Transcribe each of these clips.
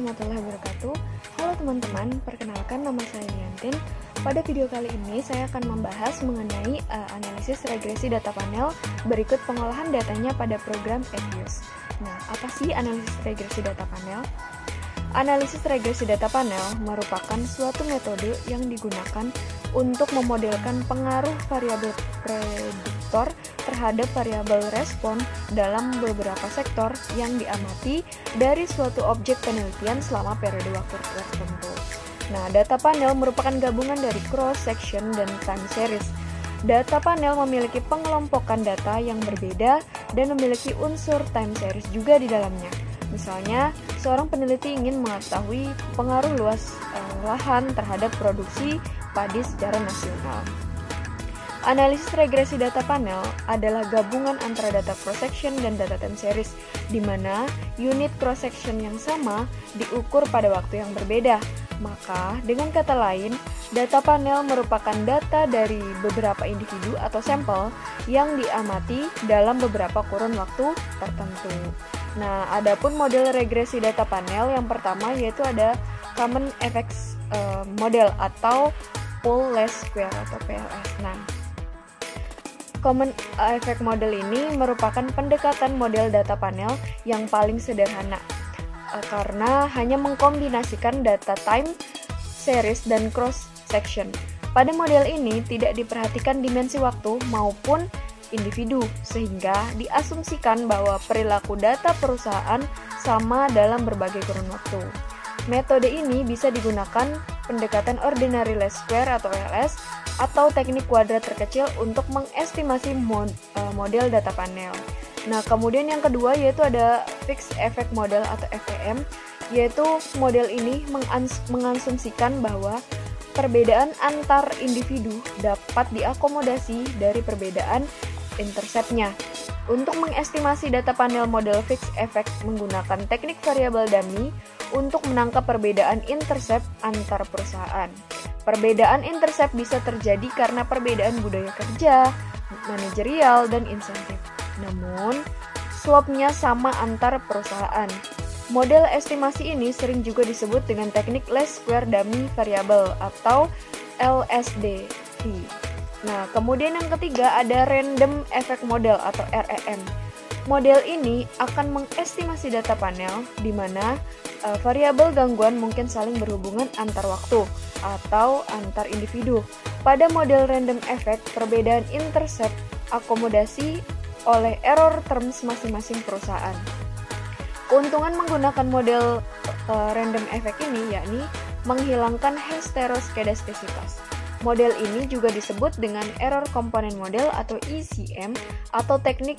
warahmatullahi wabarakatuh. Halo teman-teman, perkenalkan nama saya Liantin. Pada video kali ini saya akan membahas mengenai analisis regresi data panel berikut pengolahan datanya pada program EViews. Nah, apa sih analisis regresi data panel? Analisis regresi data panel merupakan suatu metode yang digunakan untuk memodelkan pengaruh variabel prediktor terhadap variabel respon dalam beberapa sektor yang diamati dari suatu objek penelitian selama periode waktu tertentu. Nah, data panel merupakan gabungan dari cross-section dan time series. Data panel memiliki pengelompokan data yang berbeda dan memiliki unsur time series juga di dalamnya. Misalnya, seorang peneliti ingin mengetahui pengaruh luas lahan terhadap produksi padi secara nasional. Analisis regresi data panel adalah gabungan antara data cross-section dan data time series, di mana unit cross-section yang sama diukur pada waktu yang berbeda. Maka, dengan kata lain, data panel merupakan data dari beberapa individu atau sampel yang diamati dalam beberapa kurun waktu tertentu. Nah, adapun model regresi data panel yang pertama yaitu ada Common Effects Model atau Pooled Least Square atau PLS. Nah, Common Effect Model ini merupakan pendekatan model data panel yang paling sederhana karena hanya mengkombinasikan data time series dan cross section. Pada model ini tidak diperhatikan dimensi waktu maupun individu, sehingga diasumsikan bahwa perilaku data perusahaan sama dalam berbagai kurun waktu. Metode ini bisa digunakan pendekatan Ordinary Least Square atau OLS atau teknik kuadrat terkecil untuk mengestimasi model data panel. Nah, kemudian yang kedua yaitu ada Fixed Effect Model atau FEM, yaitu model ini mengasumsikan bahwa perbedaan antar individu dapat diakomodasi dari perbedaan interceptnya. Untuk mengestimasi data panel model fixed effect menggunakan teknik variabel dummy untuk menangkap perbedaan intercept antar perusahaan. Perbedaan intercept bisa terjadi karena perbedaan budaya kerja, manajerial, dan insentif. Namun, slope-nya sama antar perusahaan. Model estimasi ini sering juga disebut dengan teknik least square dummy variable atau LSDV. Nah, kemudian yang ketiga ada Random Effect Model atau REM. Model ini akan mengestimasi data panel di mana variabel gangguan mungkin saling berhubungan antar waktu atau antar individu. Pada model random effect, perbedaan intercept akomodasi oleh error terms masing-masing perusahaan. Keuntungan menggunakan model random effect ini yakni menghilangkan heteroskedastisitas. Model ini juga disebut dengan Error Component Model atau ECM atau teknik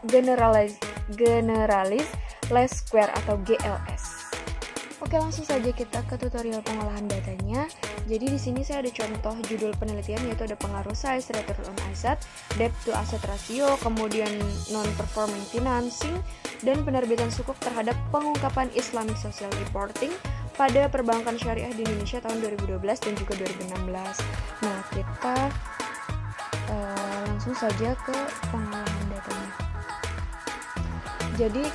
Generalized Least Square atau GLS. Oke, langsung saja kita ke tutorial pengolahan datanya. Jadi di sini saya ada contoh judul penelitian yaitu ada pengaruh size, return on asset, debt to asset ratio, kemudian non-performing financing, dan penerbitan sukuk terhadap pengungkapan Islamic Social Reporting pada perbankan syariah di Indonesia tahun 2012 dan juga 2016. Nah, kita langsung saja ke pengolahan datanya. Jadi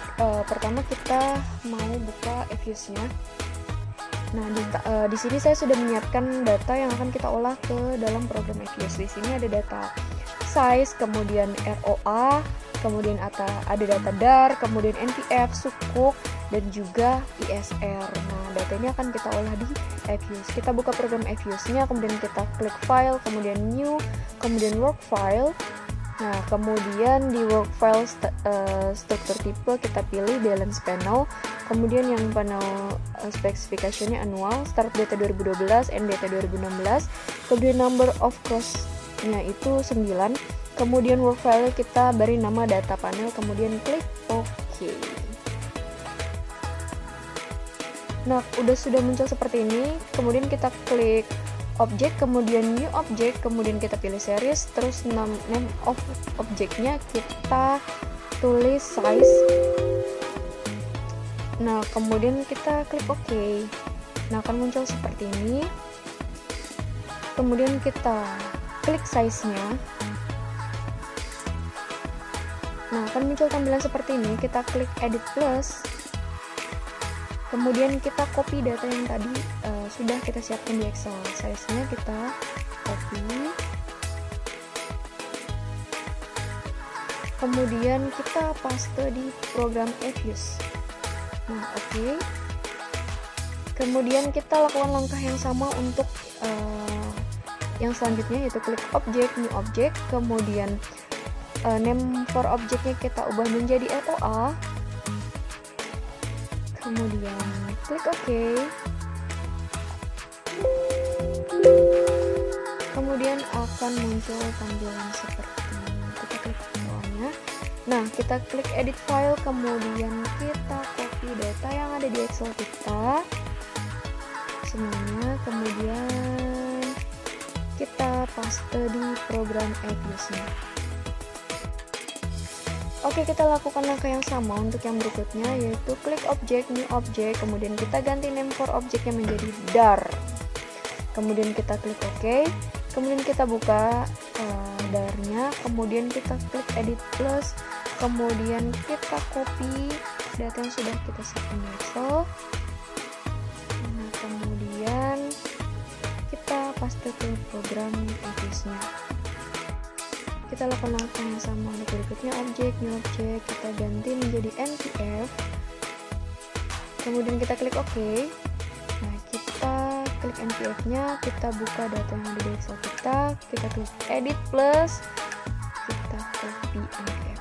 pertama kita mau buka EViews-nya. Nah, di sini saya sudah menyiapkan data yang akan kita olah ke dalam program EViews. Di sini ada data size, kemudian ROA, kemudian ada data DAR, kemudian NPF, sukuk, dan juga ISR. Nah, data ini akan kita olah di EViews. Kita buka program EViews-nya, kemudian kita klik file, kemudian new, kemudian work file. Nah, kemudian di work file struktur tipe kita pilih balance panel, kemudian yang panel spesifikasinya annual, start data 2012, end data 2016, kemudian number of cross-nya itu 9, kemudian work file kita beri nama data panel, kemudian klik OK. Nah, sudah muncul seperti ini, kemudian kita klik objek, kemudian new object, kemudian kita pilih series, terus name of objeknya kita tulis size. Nah, kemudian kita klik OK. Nah, akan muncul seperti ini. Kemudian kita klik size-nya. Nah, akan muncul tampilan seperti ini. Kita klik edit plus. Kemudian kita copy data yang tadi sudah kita siapkan di Excel. Size-nya kita copy. Kemudian kita paste di program Evious. Nah, oke. Kemudian kita lakukan langkah yang sama untuk yang selanjutnya, yaitu klik object, new object. Kemudian name for objectnya kita ubah menjadi ROA. Kemudian klik OK. Kemudian akan muncul tampilan seperti ini. Kita klik bawahnya. Nah, kita klik edit file, kemudian kita copy data yang ada di Excel kita semuanya, kemudian kita paste di program Evious-nya. Oke, kita lakukan langkah yang sama untuk yang berikutnya, yaitu klik object, new object, kemudian kita ganti name for objectnya menjadi dar. Kemudian kita klik OK, kemudian kita buka darnya, kemudian kita klik edit plus, kemudian kita copy data yang sudah kita siapkan di Excel. Nah, kemudian kita paste ke program Evious-nya. Kita lakukan langkah yang sama untuk berikutnya, objek, new object, kita ganti menjadi NPF. Kemudian kita klik OK. Nah, kita klik NPF-nya, kita buka data yang ada di Excel kita klik edit plus, kita copy NPF.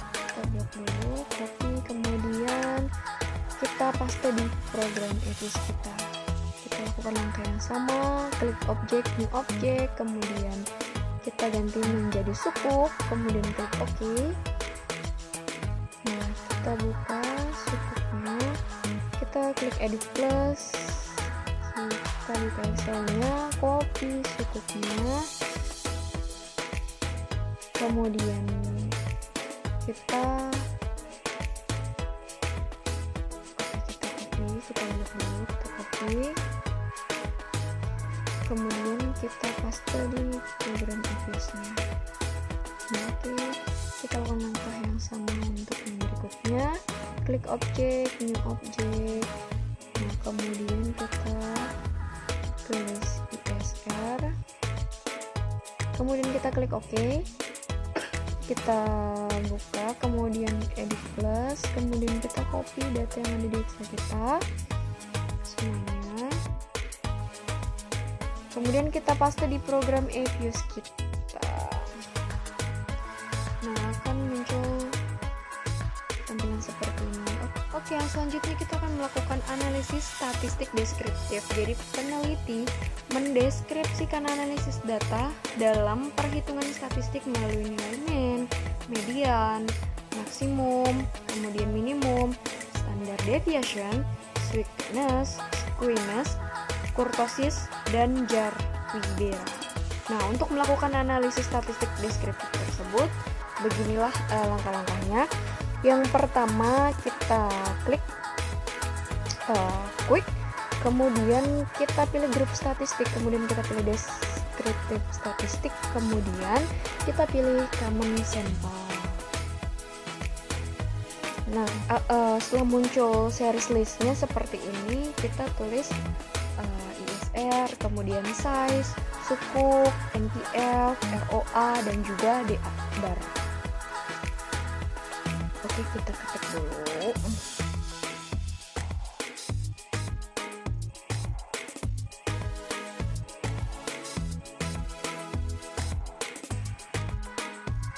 Kita buat dulu, copy, kemudian kita paste di program Evious kita. Kita lakukan langkah yang sama, klik object, new object, kemudian kita ganti menjadi suku, kemudian klik OK. Nah, kita buka sukuknya, kita klik edit plus, kita buka Excelnya, copy sukuknya, kemudian kita lihat dulu, kita copy, kemudian kita paste di program Evious-nya. Nah, oke, kita lakukan langkah yang sama untuk yang berikutnya, klik object, new object. Nah, kemudian kita tulis ISR, kemudian kita klik OK, kita buka, kemudian edit plus, kemudian kita copy data yang ada di Excel kita semuanya, kemudian kita paste di program Evious kita. Nah, akan muncul tampilan seperti ini. Oke, yang selanjutnya kita akan melakukan analisis statistik deskriptif. Jadi peneliti mendeskripsikan analisis data dalam perhitungan statistik melalui nilai mean, median, maksimum, kemudian minimum, standard deviation, sweetness, squeakiness, kurtosis, dan Jar-Wigbera. Nah, untuk melakukan analisis statistik deskriptif tersebut, beginilah langkah-langkahnya. Yang pertama, kita klik quick, kemudian kita pilih grup statistik, kemudian kita pilih deskriptif statistik, kemudian kita pilih common sample. Nah, setelah muncul series listnya seperti ini, kita tulis ISR, kemudian size, suku, NPF, ROA, dan juga DA bar. Oke, kita ketik dulu.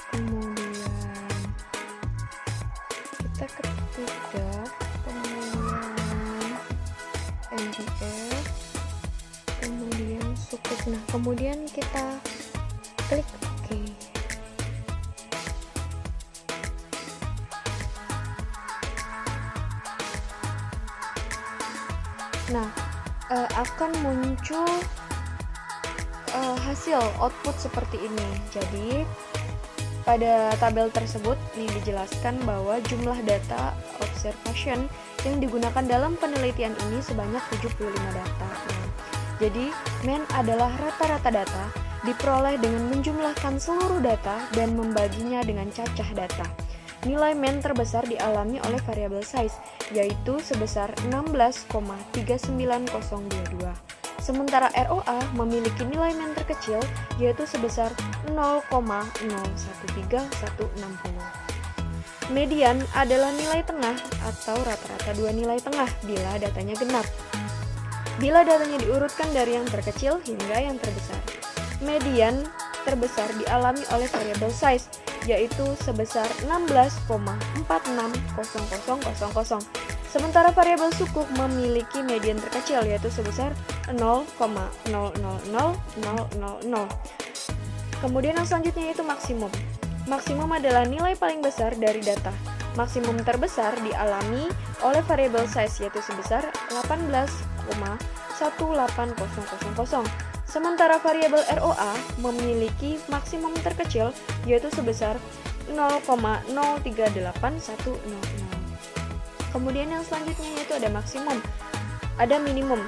Kemudian kita ketik DAF, kemudian NPF, kemudian suku. Nah, kemudian kita klik OK. Nah, akan muncul hasil output seperti ini. Jadi pada tabel tersebut ini dijelaskan bahwa jumlah data observation yang digunakan dalam penelitian ini sebanyak 75 data. Jadi mean adalah rata-rata data diperoleh dengan menjumlahkan seluruh data dan membaginya dengan cacah data. nilai mean terbesar dialami oleh variabel size, yaitu sebesar 16,39022. Sementara ROA memiliki nilai mean terkecil, yaitu sebesar 0,013160. Median adalah nilai tengah atau rata-rata dua nilai tengah bila datanya genap. Bila datanya diurutkan dari yang terkecil hingga yang terbesar. Median terbesar dialami oleh variabel size, yaitu sebesar 16,460000. Sementara variabel sukuk memiliki median terkecil, yaitu sebesar 0,000000. Kemudian yang selanjutnya yaitu maksimum. Maksimum adalah nilai paling besar dari data. Maksimum terbesar dialami oleh variabel size, yaitu sebesar 18,18000. Sementara variabel ROA memiliki maksimum terkecil, yaitu sebesar 0,038100. Kemudian yang selanjutnya yaitu ada maksimum. Ada minimum.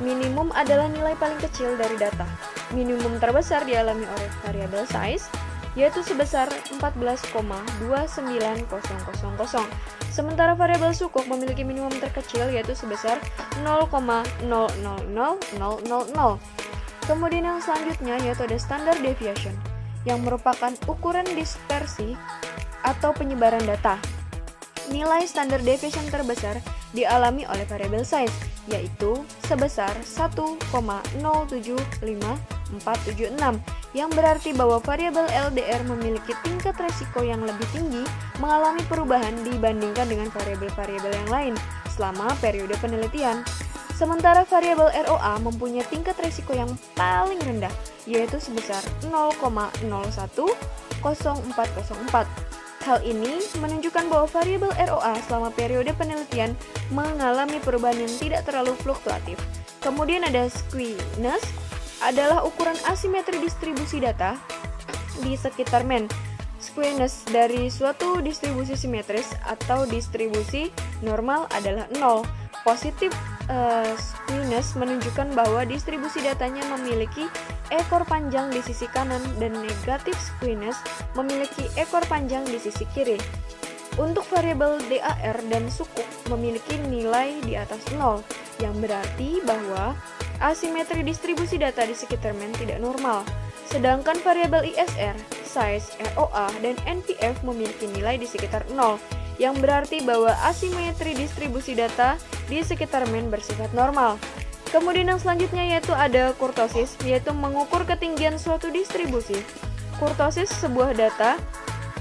Minimum adalah nilai paling kecil dari data. Minimum terbesar dialami oleh variabel size, yaitu sebesar 14,29000. Sementara variabel sukuk memiliki minimum terkecil, yaitu sebesar 0,000000. Kemudian yang selanjutnya yaitu ada standard deviation, yang merupakan ukuran dispersi atau penyebaran data. Nilai standard deviation terbesar dialami oleh variabel size, yaitu sebesar 1,075476, yang berarti bahwa variabel LDR memiliki tingkat resiko yang lebih tinggi mengalami perubahan dibandingkan dengan variabel-variabel yang lain selama periode penelitian. Sementara variabel ROA mempunyai tingkat resiko yang paling rendah, yaitu sebesar 0,010404. Hal ini menunjukkan bahwa variabel ROA selama periode penelitian mengalami perubahan yang tidak terlalu fluktuatif. Kemudian ada skewness, adalah ukuran asimetri distribusi data di sekitar mean. Skewness dari suatu distribusi simetris atau distribusi normal adalah 0. Positif skewness menunjukkan bahwa distribusi datanya memiliki ekor panjang di sisi kanan dan negatif skewness memiliki ekor panjang di sisi kiri. Untuk variabel DAR dan sukuk memiliki nilai di atas 0, yang berarti bahwa asimetri distribusi data di sekitar mean tidak normal. Sedangkan variabel ISR, size, ROA, dan NPF memiliki nilai di sekitar 0, yang berarti bahwa asimetri distribusi data di sekitar mean bersifat normal. Kemudian yang selanjutnya yaitu ada kurtosis, yaitu mengukur ketinggian suatu distribusi. Kurtosis sebuah data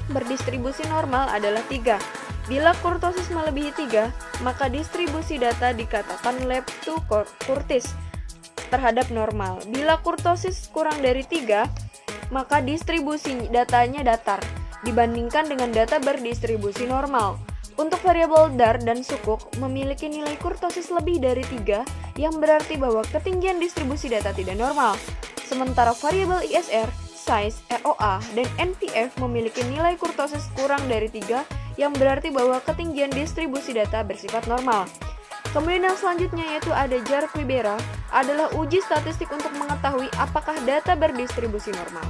berdistribusi normal adalah 3. Bila kurtosis melebihi 3, maka distribusi data dikatakan leptokurtis terhadap normal. Bila kurtosis kurang dari 3, maka distribusi datanya datar dibandingkan dengan data berdistribusi normal. Untuk variabel DAR dan sukuk memiliki nilai kurtosis lebih dari 3, yang berarti bahwa ketinggian distribusi data tidak normal. Sementara variabel ISR, size, ROA, dan NPF memiliki nilai kurtosis kurang dari 3, yang berarti bahwa ketinggian distribusi data bersifat normal. Kemudian yang selanjutnya yaitu ada Jar-Quibera, adalah uji statistik untuk mengetahui apakah data berdistribusi normal.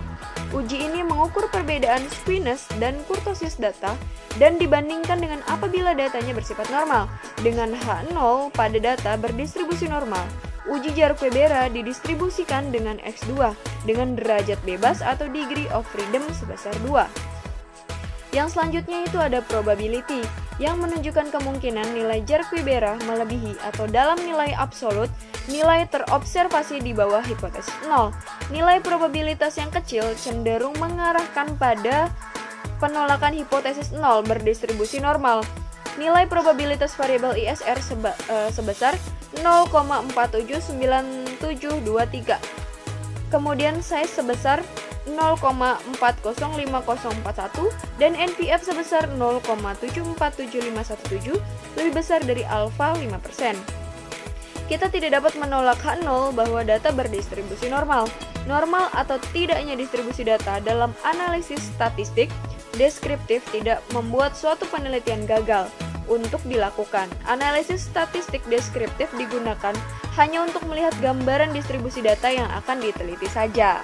Uji ini mengukur perbedaan skewness dan kurtosis data dan dibandingkan dengan apabila datanya bersifat normal dengan H0 pada data berdistribusi normal. Uji Jar-Quibera didistribusikan dengan X2 dengan derajat bebas atau degree of freedom sebesar 2. Yang selanjutnya itu ada probability, yang menunjukkan kemungkinan nilai Jar-Quibera melebihi atau dalam nilai absolut nilai terobservasi di bawah hipotesis 0. Nilai probabilitas yang kecil cenderung mengarahkan pada penolakan hipotesis 0 berdistribusi normal. Nilai probabilitas variabel ISR sebesar 0,479723. Kemudian size sebesar 0,405041 dan NPF sebesar 0,747517 lebih besar dari alfa 5%. Kita tidak dapat menolak H0 bahwa data berdistribusi normal. Normal atau tidaknya distribusi data dalam analisis statistik deskriptif tidak membuat suatu penelitian gagal untuk dilakukan. Analisis statistik deskriptif digunakan hanya untuk melihat gambaran distribusi data yang akan diteliti saja.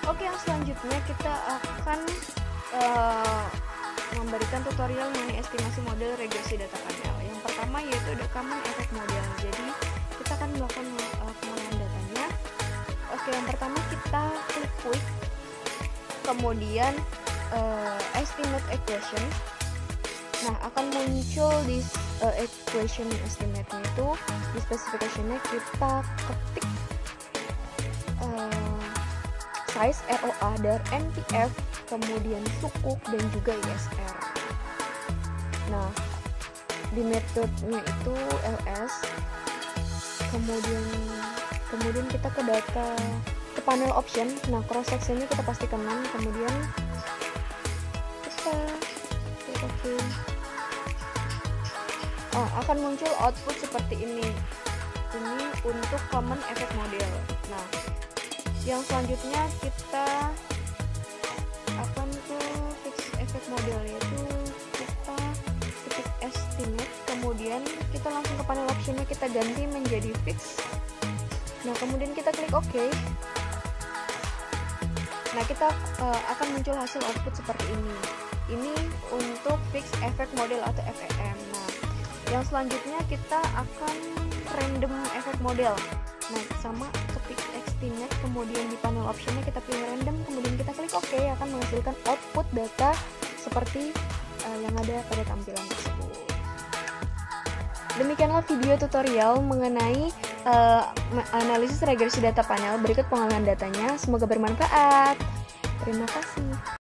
Oke, yang selanjutnya kita akan memberikan tutorial mengenai estimasi model regresi data panel. Yang pertama yaitu the common effect model. Jadi kita akan melakukan pengolahan datanya. Oke, yang pertama kita klik quick, kemudian estimate equation. Nah, akan muncul di equation estimate-nya itu, di specification-nya kita ketik size ROA dan NPF, kemudian sukuk dan juga ISR. Nah, di metodenya itu ls, kemudian kita ke data, ke panel option. Nah, cross sectionnya kita pastikan none, kemudian kita klik OK. Akan muncul output seperti ini untuk common effect model. Nah, yang selanjutnya kita akan ke fixed effect model, yaitu kita ketik estimate, kemudian kita langsung ke panel optionnya kita ganti menjadi fix. Nah, kemudian kita klik OK. Nah, kita akan muncul hasil output seperti ini. Ini untuk fixed effect model atau FEM. Nah, yang selanjutnya kita akan random effect model. Nah, sama ketik estimate, kemudian di panel optionnya kita pilih random, kemudian kita klik OK, akan menghasilkan output data seperti yang ada pada tampilan tersebut. Demikianlah video tutorial mengenai analisis regresi data panel. Berikut pengolahan datanya, semoga bermanfaat. Terima kasih.